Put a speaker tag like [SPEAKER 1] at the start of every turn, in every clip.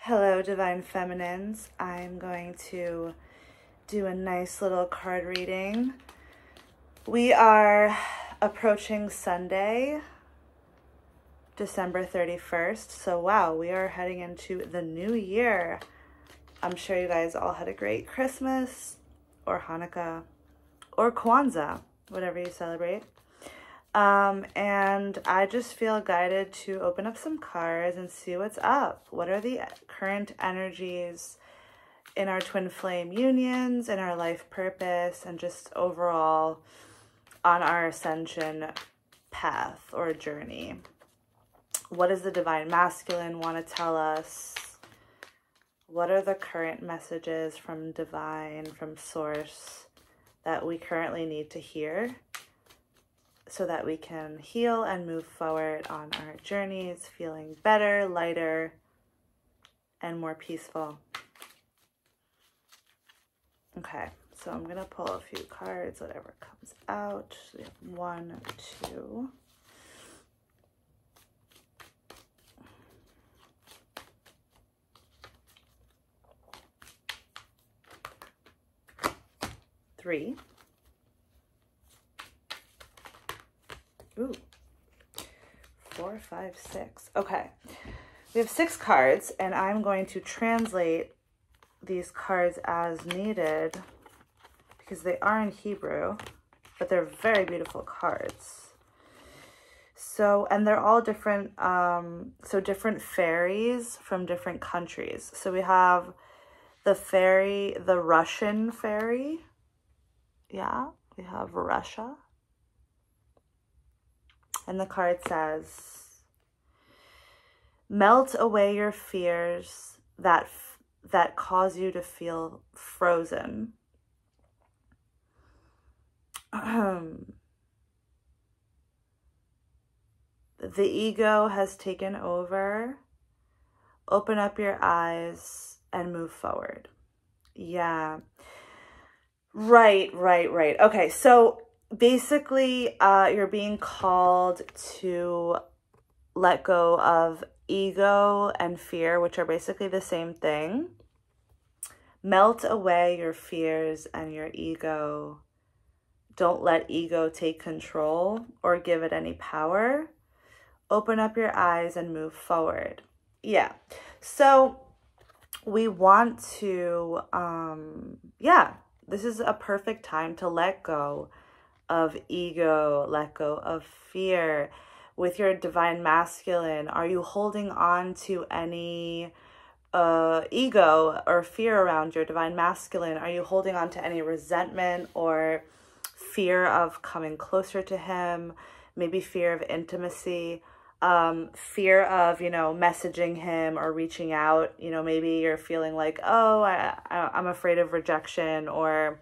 [SPEAKER 1] Hello, Divine Feminines. I'm going to do a nice little card reading. We are approaching Sunday, December 31st. So, wow, we are heading into the new year. I'm sure you guys all had a great Christmas or Hanukkah or Kwanzaa, whatever you celebrate. And I just feel guided to open up some cards and see what's up. What are the current energies in our twin flame unions, in our life purpose, and just overall on our ascension path or journey? What does the divine masculine want to tell us? What are the current messages from divine, from source, that we currently need to hear, so that we can heal and move forward on our journeys, feeling better, lighter, and more peaceful. Okay, so I'm gonna pull a few cards, whatever comes out. So we have 1, 2. Three. Ooh, 4, 5, 6. Okay, we have 6 cards, and I'm going to translate these cards as needed because they are in Hebrew, but they're very beautiful cards. So, and they're all different, different fairies from different countries. So we have the fairy, the Russian fairy. Yeah, we have Russia. And the card says, melt away your fears that cause you to feel frozen. The ego has taken over. Open up your eyes and move forward. Yeah. Right. Okay, so basically, you're being called to let go of ego and fear, which are basically the same thing. Melt away your fears and your ego. Don't let ego take control or give it any power. Open up your eyes and move forward. Yeah. So we want to, this is a perfect time to let go of ego, let go of fear. With your divine masculine, are you holding on to any ego or fear around your divine masculine? Are you holding on to any resentment or fear of coming closer to him? Maybe fear of intimacy, fear of, messaging him or reaching out. Maybe you're feeling like, oh, I'm afraid of rejection, or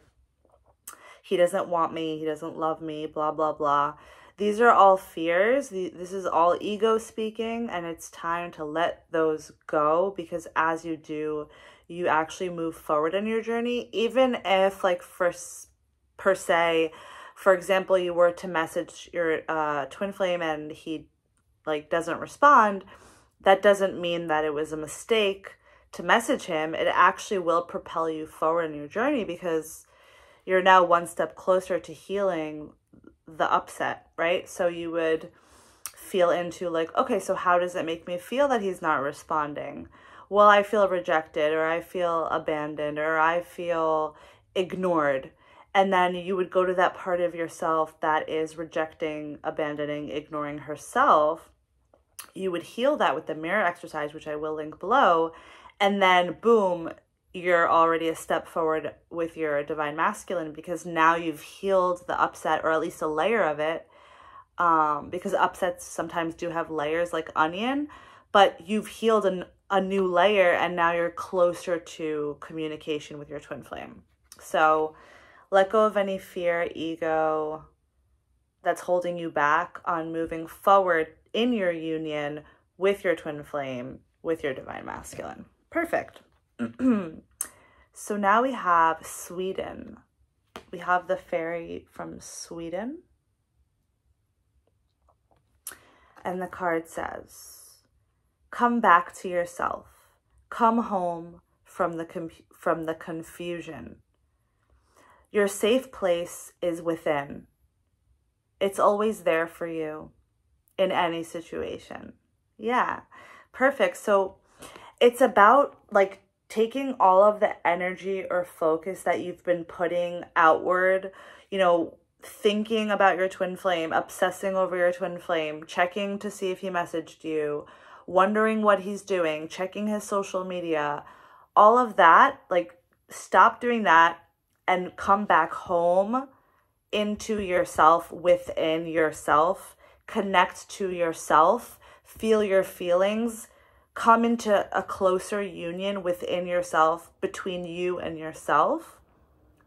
[SPEAKER 1] he doesn't want me, he doesn't love me, blah, blah, blah. These are all fears. This is all ego speaking, and it's time to let those go, because as you do, you actually move forward in your journey. Even if, like, for example, you were to message your twin flame and he, like, doesn't respond, that doesn't mean that it was a mistake to message him. It actually will propel you forward in your journey, because you're now one step closer to healing the upset, right? So you would feel into, like, okay, so how does it make me feel that he's not responding? Well, I feel rejected, or I feel abandoned, or I feel ignored. And then you would go to that part of yourself that is rejecting, abandoning, ignoring herself. You would heal that with the mirror exercise, which I will link below. And then boom, you're already a step forward with your divine masculine, because now you've healed the upset, or at least a layer of it, because upsets sometimes do have layers like onion, but you've healed a new layer, and now you're closer to communication with your twin flame. So let go of any fear, ego that's holding you back on moving forward in your union with your twin flame, with your divine masculine. Perfect. So now we have Sweden. We have the fairy from Sweden. And the card says, come back to yourself. Come home from the confusion. Your safe place is within. It's always there for you in any situation. Yeah, perfect. So it's about like taking all of the energy or focus that you've been putting outward, you know, thinking about your twin flame, obsessing over your twin flame, checking to see if he messaged you, wondering what he's doing, checking his social media, all of that, like stop doing that and come back home into yourself, within yourself, connect to yourself, feel your feelings, come into a closer union within yourself, between you and yourself.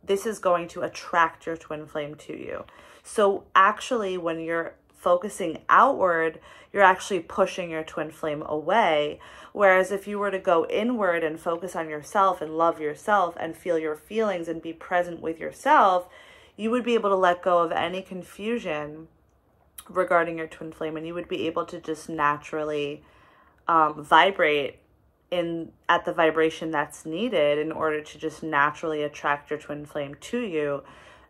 [SPEAKER 1] This is going to attract your twin flame to you. So actually, when you're focusing outward, you're actually pushing your twin flame away. Whereas if you were to go inward and focus on yourself and love yourself and feel your feelings and be present with yourself, you would be able to let go of any confusion regarding your twin flame, and you would be able to just naturally vibrate at the vibration that's needed in order to just naturally attract your twin flame to you,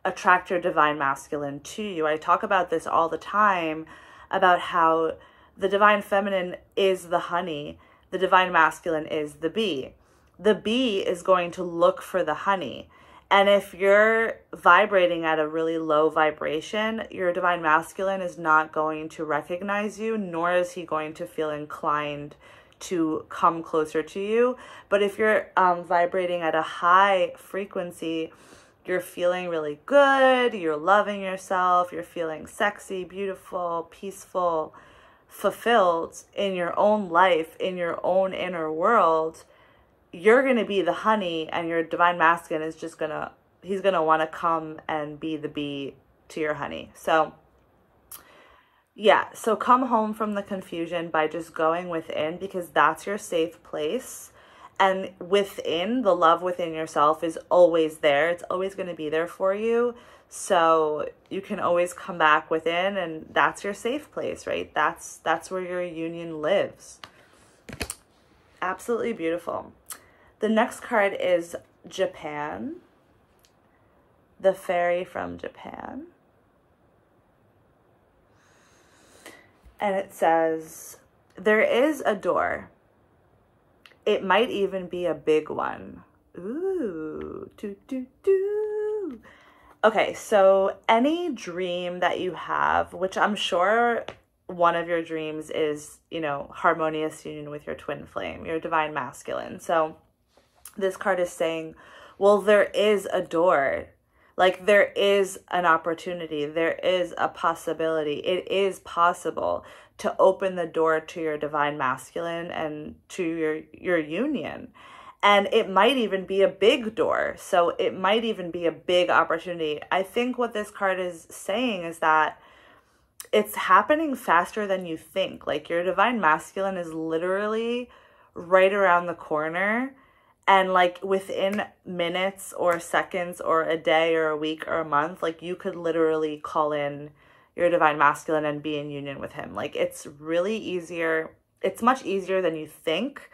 [SPEAKER 1] attract your divine masculine to you. I talk about this all the time, about how the divine feminine is the honey, the divine masculine is the bee. The bee is going to look for the honey. And if you're vibrating at a really low vibration, your divine masculine is not going to recognize you, nor is he going to feel inclined to come closer to you. But if you're vibrating at a high frequency, you're feeling really good, you're loving yourself, you're feeling sexy, beautiful, peaceful, fulfilled in your own life, in your own inner world, you're going to be the honey, and your divine masculine is just he's going to want to come and be the bee to your honey. So yeah, so come home from the confusion by just going within, because that's your safe place. And within, the love within yourself is always there. It's always going to be there for you. So you can always come back within, and that's your safe place, right? That's where your union lives. Absolutely beautiful. The next card is Japan. The fairy from Japan. And it says, there is a door. It might even be a big one. Ooh, doo, doo, doo. Okay, so any dream that you have, which I'm sure one of your dreams is, you know, harmonious union with your twin flame, your divine masculine. So this card is saying, well, there is a door. Like, there is an opportunity. There is a possibility. It is possible to open the door to your divine masculine and to your union. And it might even be a big door. So it might even be a big opportunity. I think what this card is saying is that it's happening faster than you think. Like, your divine masculine is literally right around the corner. And like within minutes or seconds or a day or a week or a month, like you could literally call in your divine masculine and be in union with him. Like, it's really easier. It's much easier than you think.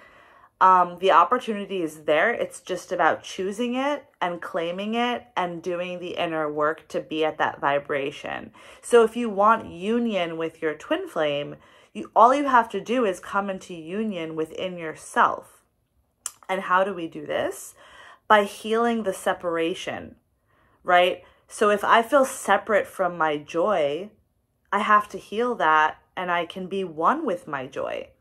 [SPEAKER 1] The opportunity is there. It's just about choosing it and claiming it and doing the inner work to be at that vibration. So if you want union with your twin flame, all you have to do is come into union within yourself. And how do we do this? By healing the separation, right? So if I feel separate from my joy, I have to heal that, and I can be one with my joy.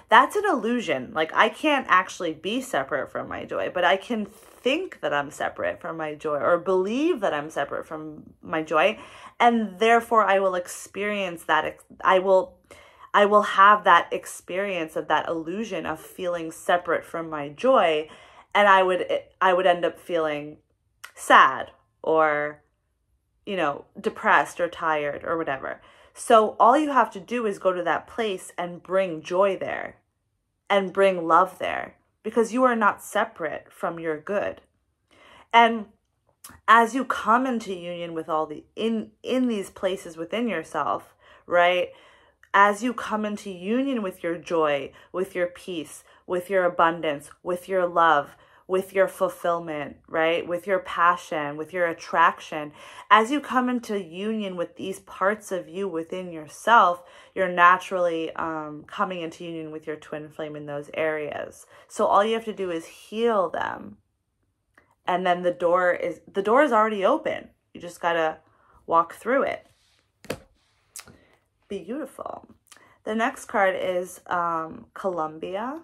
[SPEAKER 1] That's an illusion. Like, I can't actually be separate from my joy, but I can think that I'm separate from my joy, or believe that I'm separate from my joy. And therefore I will experience that. I will have that experience of that illusion of feeling separate from my joy, and I would end up feeling sad or, you know, depressed or tired or whatever. So all you have to do is go to that place and bring joy there and bring love there, because you are not separate from your good. And as you come into union with all the in these places within yourself, right? As you come into union with your joy, with your peace, with your abundance, with your love, with your fulfillment, right? With your passion, with your attraction. As you come into union with these parts of you within yourself, you're naturally coming into union with your twin flame in those areas. So all you have to do is heal them. And then the door is already open. You just got to walk through it. Beautiful. The next card is Columbia.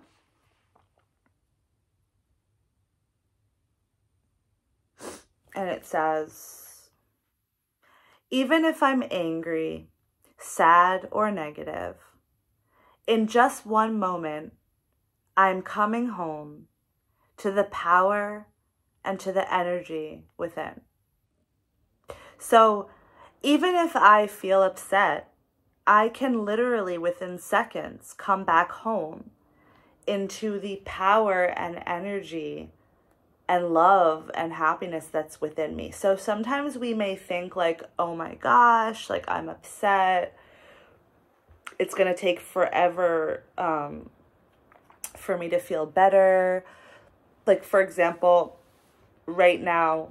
[SPEAKER 1] And it says, even if I'm angry, sad, or negative, in just one moment, I'm coming home to the power and to the energy within. So even if I feel upset, I can literally within seconds come back home into the power and energy and love and happiness that's within me. So sometimes we may think like, oh my gosh, like I'm upset. It's going to take forever for me to feel better. Like, for example, right now,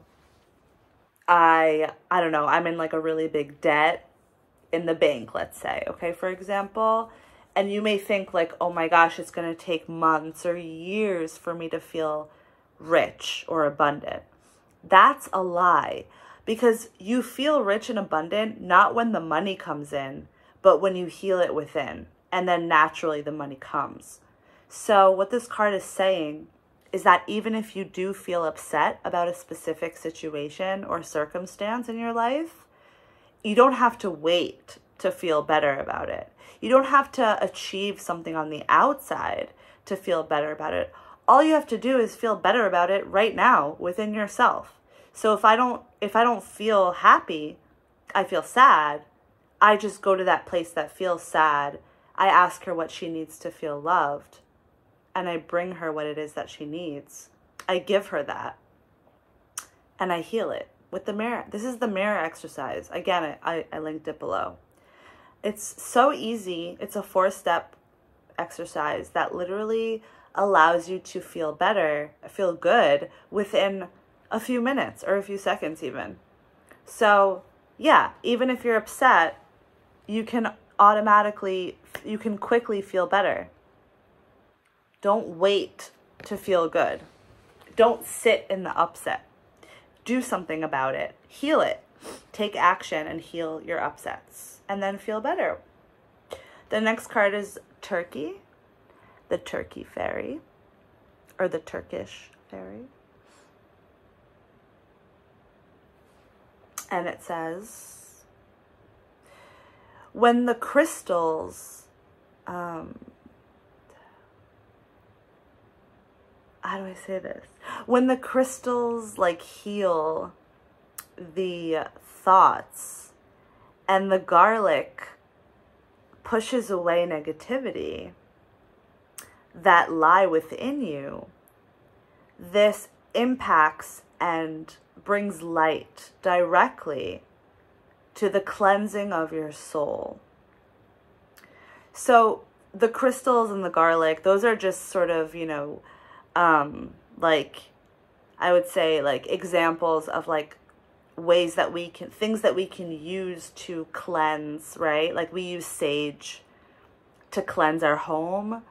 [SPEAKER 1] I don't know, I'm in like a really big debt in the bank, let's say, okay, for example. And you may think like, oh my gosh, it's going to take months or years for me to feel rich or abundant. That's a lie, because you feel rich and abundant not when the money comes in, but when you heal it within, and then naturally the money comes. So what this card is saying is that even if you do feel upset about a specific situation or circumstance in your life, you don't have to wait to feel better about it. You don't have to achieve something on the outside to feel better about it. All you have to do is feel better about it right now within yourself. So if I don't feel happy, I feel sad, I just go to that place that feels sad. I ask her what she needs to feel loved, and I bring her what it is that she needs. I give her that, and I heal it with the mirror. This is the mirror exercise. Again, I linked it below. It's so easy. It's a 4-step exercise that literally allows you to feel better, feel good within a few minutes or a few seconds even. So yeah, even if you're upset, you can quickly feel better. Don't wait to feel good. Don't sit in the upset. Do something about it. Heal it. Take action and heal your upsets, and then feel better. The next card is Turkey. The Turkey Fairy, or the Turkish Fairy. And it says, when the crystals, how do I say this? When the crystals like heal the thoughts and the garlic pushes away negativity that lie within you, this impacts and brings light directly to the cleansing of your soul. So the crystals and the garlic, those are just sort of, like, I would say like examples of like ways that things that we can use to cleanse, right? Like we use sage to cleanse our home.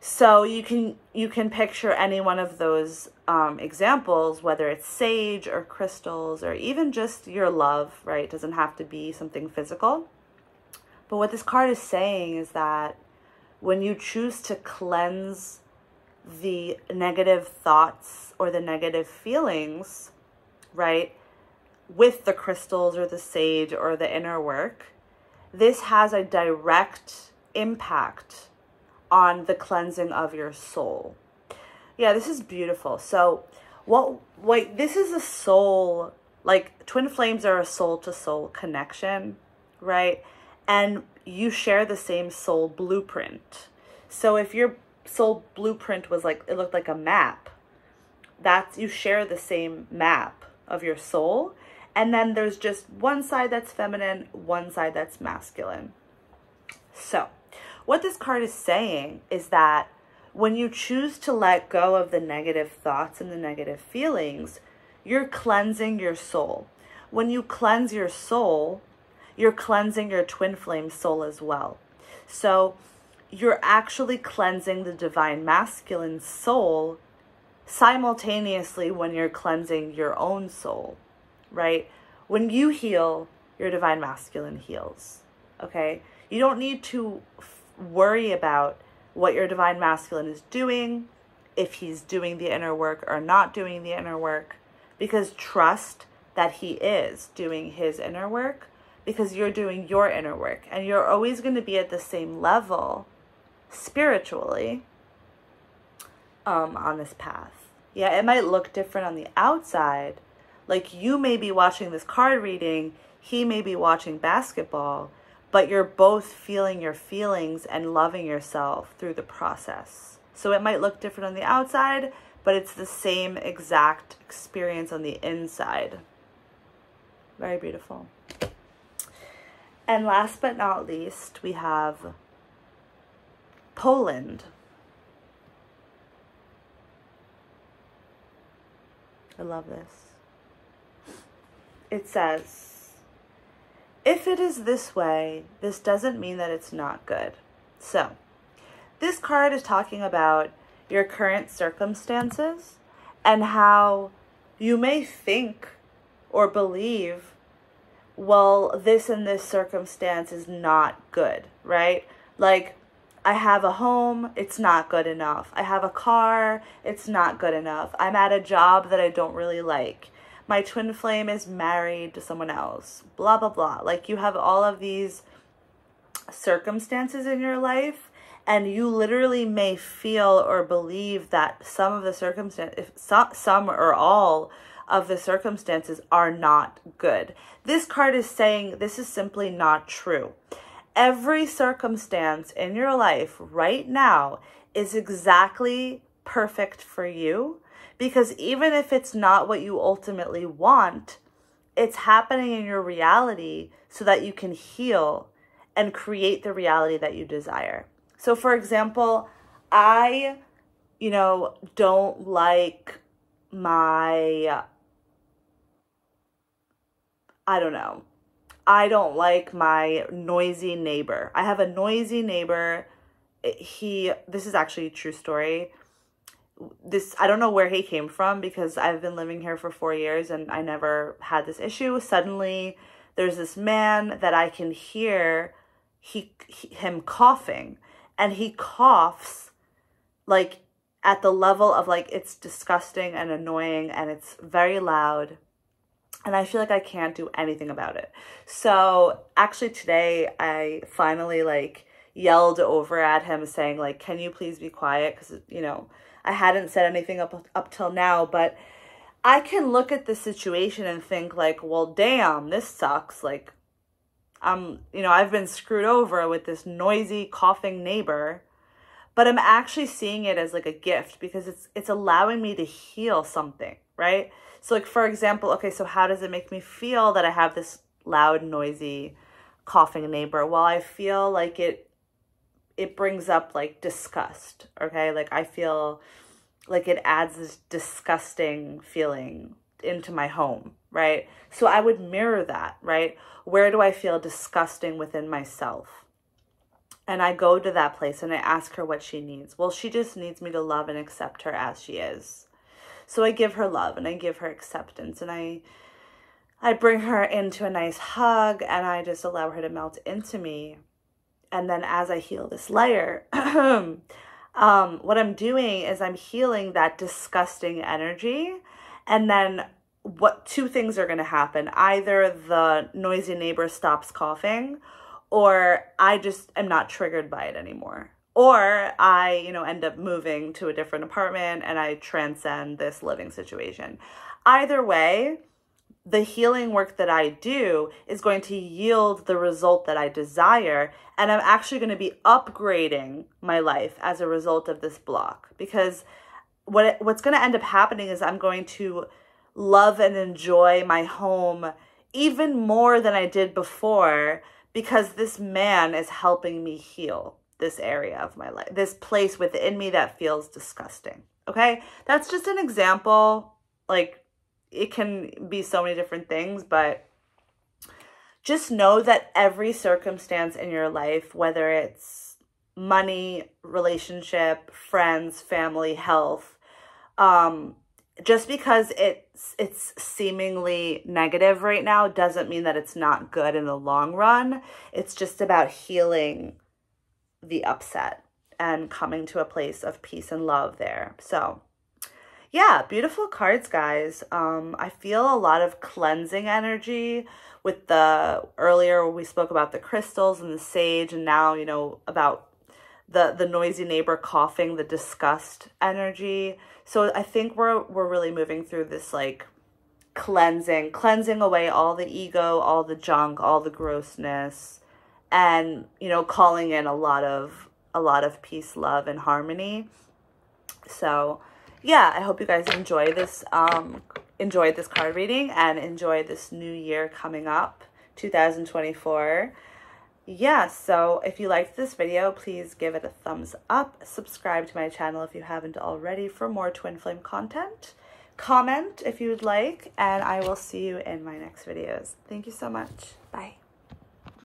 [SPEAKER 1] So you can picture any one of those examples, whether it's sage or crystals or even just your love, right? It doesn't have to be something physical. But what this card is saying is that when you choose to cleanse the negative thoughts or the negative feelings, right, with the crystals or the sage or the inner work, this has a direct impact on the cleansing of your soul. Yeah, this is beautiful. So this is a soul, like twin flames are a soul to soul connection, right? And you share the same soul blueprint. So if your soul blueprint was like, it looked like a map, you share the same map of your soul. And then there's just one side that's feminine, one side that's masculine. So what this card is saying is that when you choose to let go of the negative thoughts and the negative feelings, you're cleansing your soul. When you cleanse your soul, you're cleansing your twin flame soul as well. So you're actually cleansing the divine masculine soul simultaneously when you're cleansing your own soul, right? When you heal, your divine masculine heals, okay? You don't need to worry about what your divine masculine is doing, if he's doing the inner work or not doing the inner work, because trust that he is doing his inner work, because you're doing your inner work, and you're always going to be at the same level spiritually on this path. Yeah, it might look different on the outside. Like you may be watching this card reading, he may be watching basketball, but you're both feeling your feelings and loving yourself through the process. So it might look different on the outside, but it's the same exact experience on the inside. Very beautiful. And last but not least, we have Poland. I love this. It says, if it is this way, this doesn't mean that it's not good. So, this card is talking about your current circumstances and how you may think or believe, well, this and this circumstance is not good, right? Like, I have a home, it's not good enough. I have a car, it's not good enough. I'm at a job that I don't really like. My twin flame is married to someone else, blah, blah, blah. Like you have all of these circumstances in your life, and you literally may feel or believe that some of the circumstances, some or all of the circumstances are not good. This card is saying this is simply not true. Every circumstance in your life right now is exactly perfect for you, because even if it's not what you ultimately want, it's happening in your reality so that you can heal and create the reality that you desire. So for example, I, don't like my, I don't like my noisy neighbor. I have a noisy neighbor. This is actually a true story. I don't know where he came from, because I've been living here for 4 years and I never had this issue. Suddenly there's this man that I can hear him coughing, and he coughs like at the level of like, it's disgusting and annoying and it's very loud. And I feel like I can't do anything about it. So actually today I finally yelled over at him saying can you please be quiet? Because, I hadn't said anything up till now, but I can look at the situation and think well, damn, this sucks. I've been screwed over with this noisy coughing neighbor, but I'm actually seeing it as a gift, because it's allowing me to heal something, right? So for example, okay, so how does it make me feel that I have this loud, noisy, coughing neighbor? Well, I feel like it brings up disgust, okay? I feel like it adds this disgusting feeling into my home, right? So I would mirror that, right? Where do I feel disgusting within myself? And I go to that place and I ask her what she needs. Well, she just needs me to love and accept her as she is. So I give her love and I give her acceptance, and I bring her into a nice hug, and I just allow her to melt into me. And then as I heal this layer, what I'm doing is I'm healing that disgusting energy. And then two things are going to happen. Either the noisy neighbor stops coughing, or I just am not triggered by it anymore. Or I, end up moving to a different apartment and I transcend this living situation. Either way, the healing work that I do is going to yield the result that I desire. And I'm actually going to be upgrading my life as a result of this block. Because what's going to end up happening is I'm going to love and enjoy my home even more than I did before, because this man is helping me heal this area of my life, this place within me that feels disgusting. Okay, that's just an example. Like, it can be so many different things, but just know that every circumstance in your life, whether it's money, relationship, friends, family, health, just because it's seemingly negative right now doesn't mean that it's not good in the long run. It's just about healing the upset and coming to a place of peace and love there. So yeah, beautiful cards, guys. I feel a lot of cleansing energy with earlier we spoke about the crystals and the sage, and now, you know, about the noisy neighbor coughing, the disgust energy. So I think we're really moving through this like cleansing away all the ego, all the junk, all the grossness, and, you know, calling in a lot of peace, love, and harmony. So yeah, I hope you guys enjoyed this card reading and enjoy this new year coming up, 2024. Yeah, so if you liked this video, please give it a thumbs up. Subscribe to my channel if you haven't already for more twin flame content. Comment if you would like, and I will see you in my next videos. Thank you so much. Bye.